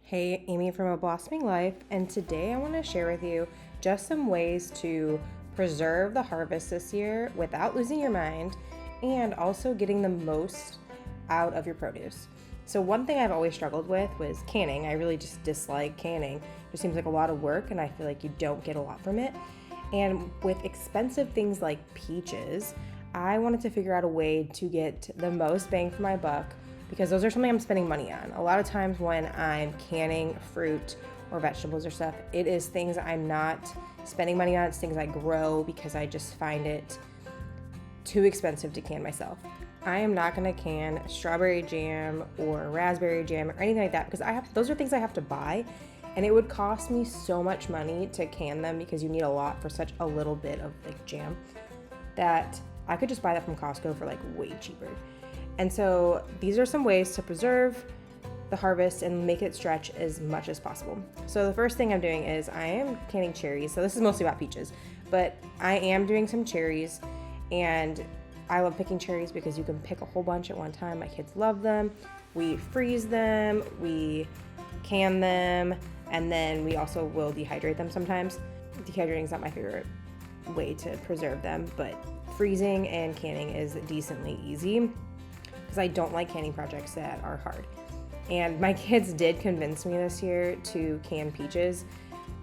Hey, Amy from A Blossoming Life, and today I want to share with you just some ways to preserve the harvest this year without losing your mind and also getting the most out of your produce. So one thing I've always struggled with was canning. I really just dislike canning. It seems like a lot of work and I feel like you don't get a lot from it. And with expensive things like peaches, I wanted to figure out a way to get the most bang for my buck because those are something I'm spending money on. A lot of times when I'm canning fruit or vegetables or stuff, it is things I'm not spending money on. It's things I grow because I just find it too expensive to can myself. I am not going to can strawberry jam or raspberry jam or anything like that because those are things I have to buy, and it would cost me so much money to can them because you need a lot for such a little bit of like jam that I could just buy that from Costco for like way cheaper. And so these are some ways to preserve the harvest and make it stretch as much as possible. So the first thing I'm doing is I am canning cherries. So this is mostly about peaches, but I am doing some cherries, and I love picking cherries because you can pick a whole bunch at one time. My kids love them. We freeze them, we can them, and then we also will dehydrate them sometimes. Dehydrating is not my favorite way to preserve them, but freezing and canning is decently easy because I don't like canning projects that are hard. And my kids did convince me this year to can peaches.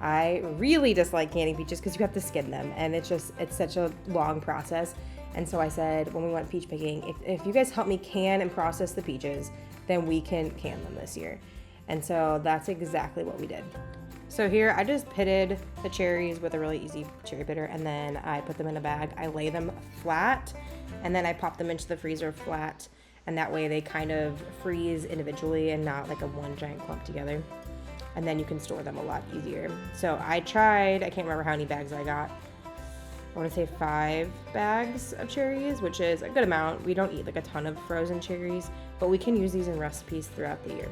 I really dislike canning peaches because you have to skin them, and it's such a long process. And so I said, when we went peach picking, if you guys help me can and process the peaches, then we can can them this year. And so that's exactly what we did. So here I just pitted the cherries with a really easy cherry pitter, and then I put them in a bag. I lay them flat, and then I pop them into the freezer flat, and that way they kind of freeze individually and not like a one giant clump together. And then you can store them a lot easier. So I can't remember how many bags I got. I want to say 5 bags of cherries, which is a good amount. We don't eat like a ton of frozen cherries, but we can use these in recipes throughout the year.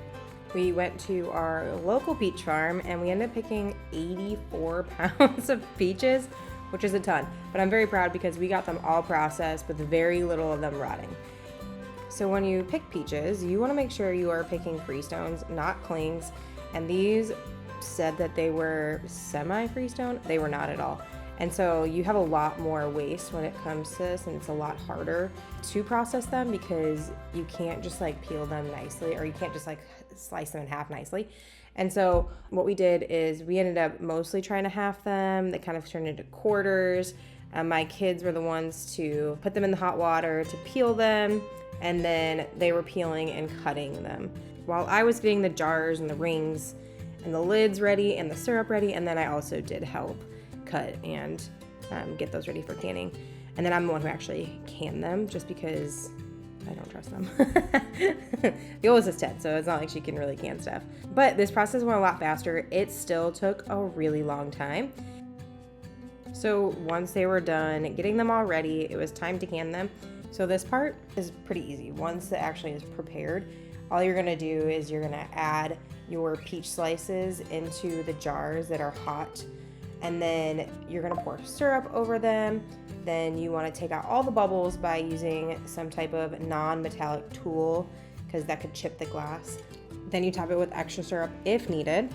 We went to our local peach farm and we ended up picking 84 pounds of peaches, which is a ton. But I'm very proud because we got them all processed with very little of them rotting. So when you pick peaches, you want to make sure you are picking freestones, not clings. And these said that they were semi-freestone. They were not at all. And so you have a lot more waste when it comes to this, and it's a lot harder to process them because you can't just like peel them nicely, or you can't just like slice them in half nicely. And so what we did is we ended up mostly trying to half them. They kind of turned into quarters. My kids were the ones to put them in the hot water to peel them, and then they were peeling and cutting them while I was getting the jars and the rings and the lids ready and the syrup ready. And then I also did help cut and get those ready for canning. And then I'm the one who actually canned them just because I don't trust them. The oldest is 10, so it's not like she can really can stuff. But this process went a lot faster. It still took a really long time. So once they were done getting them all ready, it was time to can them. So this part is pretty easy. Once it actually is prepared, all you're gonna do is you're gonna add your peach slices into the jars that are hot, and then you're gonna pour syrup over them. Then you wanna take out all the bubbles by using some type of non-metallic tool because that could chip the glass. Then you top it with extra syrup if needed.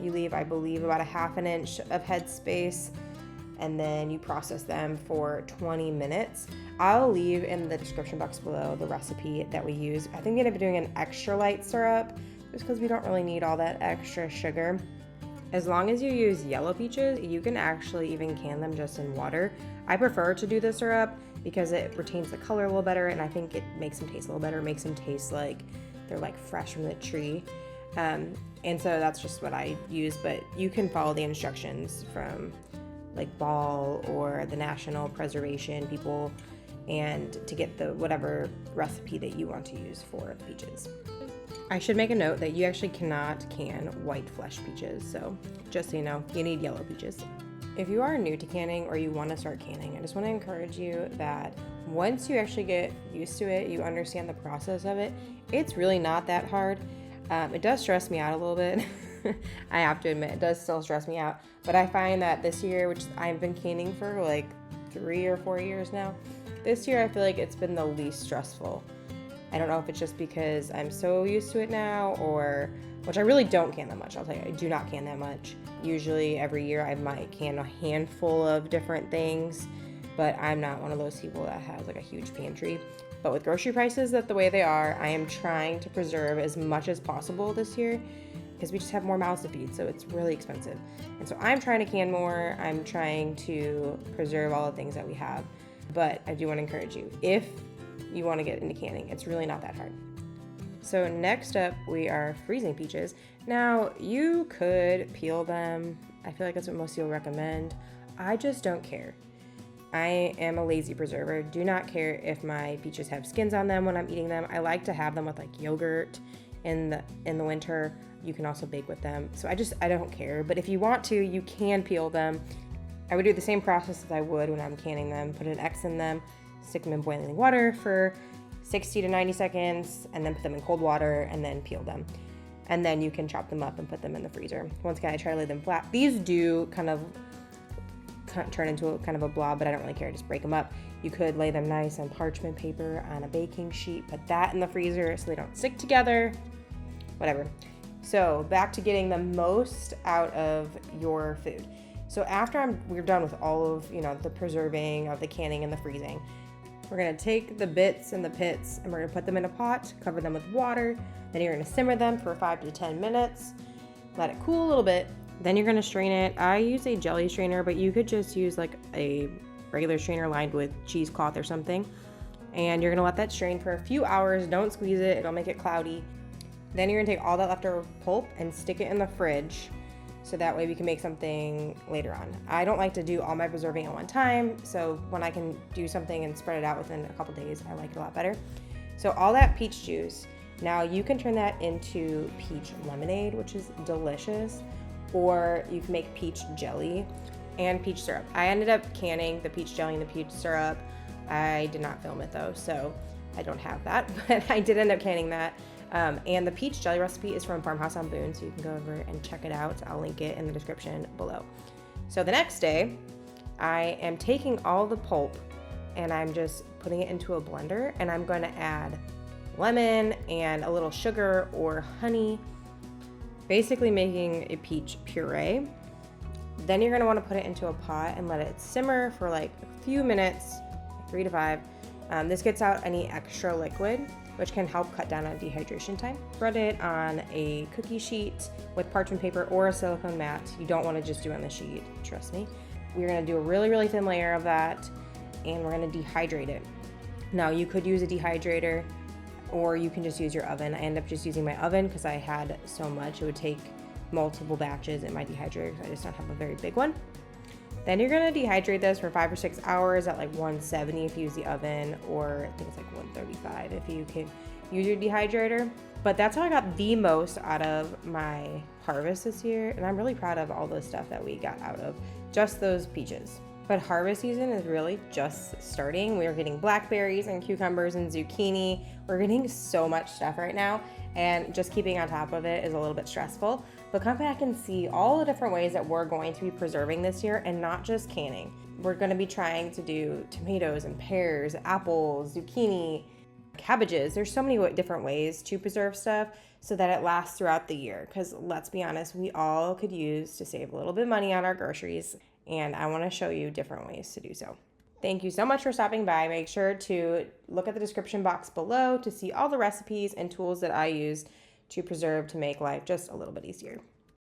You leave, I believe, about a ½ inch of head space, and then you process them for 20 minutes. I'll leave in the description box below the recipe that we use. I think we ended up doing an extra light syrup just because we don't really need all that extra sugar. As long as you use yellow peaches, you can actually even can them just in water. I prefer to do the syrup because it retains the color a little better, and I think it makes them taste a little better. It makes them taste like they're like fresh from the tree. And so that's just what I use, but you can follow the instructions from like Ball or the National Preservation people and to get the whatever recipe that you want to use for the peaches. I should make a note that you actually cannot can white flesh peaches, so just so you know, you need yellow peaches. If you are new to canning or you want to start canning, I just want to encourage you that once you actually get used to it, you understand the process of it, it's really not that hard. It does stress me out a little bit. I have to admit, it does still stress me out, but I find that this year, which I've been canning for like 3 or 4 years now, this year I feel like it's been the least stressful. I don't know if it's just because I'm so used to it now, or which I really don't can that much. I'll tell you, I do not can that much. Usually every year I might can a handful of different things, but I'm not one of those people that has like a huge pantry. But with grocery prices that the way they are, I am trying to preserve as much as possible this year because we just have more mouths to feed, so it's really expensive. And so I'm trying to can more. I'm trying to preserve all the things that we have. But I do want to encourage you, if you want to get into canning, it's really not that hard. So next up, we are freezing peaches. Now, you could peel them. I feel like that's what most people recommend. I just don't care. I am a lazy preserver. Do not care if my peaches have skins on them when I'm eating them. I like to have them with like yogurt in the winter. You can also bake with them. So I don't care. But if you want to, you can peel them. I would do the same process as I would when I'm canning them. Put an X in them, stick them in boiling water for 60 to 90 seconds, and then put them in cold water and then peel them. And then you can chop them up and put them in the freezer. Once again, I try to lay them flat. These do kind of turn into a kind of a blob, but I don't really care. Just break them up. You could lay them nice on parchment paper on a baking sheet, put that in the freezer so they don't stick together, whatever. So back to getting the most out of your food. So after we're done with all of, the preserving of the canning and the freezing, we're gonna take the bits and the pits and we're gonna put them in a pot, cover them with water. Then you're gonna simmer them for 5 to 10 minutes, let it cool a little bit. Then you're gonna strain it. I use a jelly strainer, but you could just use like a regular strainer lined with cheesecloth or something. And you're gonna let that strain for a few hours. Don't squeeze it, it'll make it cloudy. Then you're gonna take all that leftover pulp and stick it in the fridge, so that way we can make something later on. I don't like to do all my preserving at one time, so when I can do something and spread it out within a couple days, I like it a lot better. So all that peach juice, now you can turn that into peach lemonade, which is delicious, or you can make peach jelly and peach syrup. I ended up canning the peach jelly and the peach syrup. I did not film it though, so I don't have that, but I did end up canning that. And the peach jelly recipe is from Farmhouse on Boone, so you can go over and check it out. I'll link it in the description below. So the next day, I am taking all the pulp and I'm just putting it into a blender, and I'm going to add lemon and a little sugar or honey, basically making a peach puree. Then you're going to want to put it into a pot and let it simmer for like a few minutes, 3 to 5. This gets out any extra liquid, which can help cut down on dehydration time. Spread it on a cookie sheet with parchment paper or a silicone mat. You don't want to just do it on the sheet, trust me. We're gonna do a really, really thin layer of that, and we're gonna dehydrate it. Now you could use a dehydrator, or you can just use your oven. I end up just using my oven because I had so much. It would take multiple batches in my dehydrator because I just don't have a very big one. Then you're gonna dehydrate this for 5 or 6 hours at like 170 if you use the oven, or I think it's like 135 if you can use your dehydrator. But that's how I got the most out of my harvest this year, and I'm really proud of all the stuff that we got out of just those peaches. But harvest season is really just starting. We are getting blackberries and cucumbers and zucchini. We're getting so much stuff right now, and just keeping on top of it is a little bit stressful. But come back and see all the different ways that we're going to be preserving this year, and not just canning. We're going to be trying to do tomatoes and pears, apples, zucchini, cabbages. There's so many different ways to preserve stuff so that it lasts throughout the year. Because let's be honest, we all could use to save a little bit of money on our groceries, and I want to show you different ways to do so. Thank you so much for stopping by. Make sure to look at the description box below to see all the recipes and tools that I use to preserve to make life just a little bit easier.